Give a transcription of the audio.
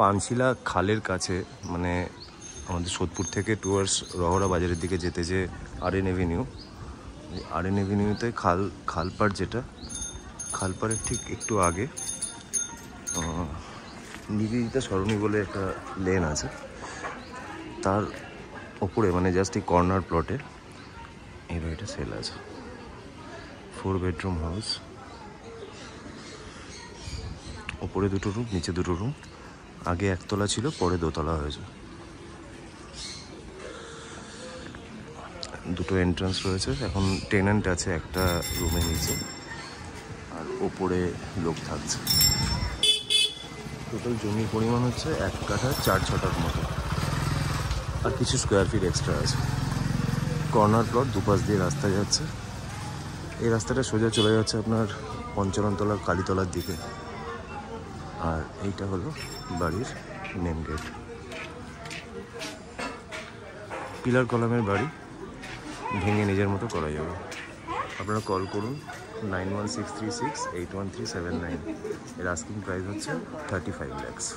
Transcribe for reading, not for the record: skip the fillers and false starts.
পানশিলা খালের কাছে, মানে আমাদের সোদপুর থেকে টুয়ার্ডস রহরা বাজারের দিকে যেতে যে আরএন এভিনিউ, আরএন এভিনিউতে খালপাড়, যেটা খালপাড়ের ঠিক একটু আগে নিবেদিতা সরণি বলে একটা লেন আছে, তার ওপরে মানে জাস্ট এই কর্নার প্লটে এই বাড়িটা সেল আছে। 4 বেডরুম হাউস, ওপরে 2টো রুম, নিচে 2টো রুম। আগে একতলা ছিল, পরে 2তলা হয়েছে। 2টো এন্ট্রান্স রয়েছে। এখন টেন্যান্ট আছে একটা রুমের নিচে, আর ওপরে লোক থাকছে। টোটাল জমির পরিমাণ হচ্ছে 1 কাঠা 4-6টার মতো, আর কিছু স্কোয়ার ফিট এক্সট্রা আছে। কর্নার প্লট, দুপাশ দিয়ে রাস্তা যাচ্ছে। এই রাস্তাটা সোজা চলে যাচ্ছে আপনার পঞ্চাননতলা কালীতলার দিকে। আর এইটা হলো বাড়ির মেন গেট। পিলার কলামের বাড়ি, ভেঙে নিজের মতো করা যাবে। আপনারা কল করুন 9163681379। এর আস্কিং প্রাইস হচ্ছে 35 lakhs।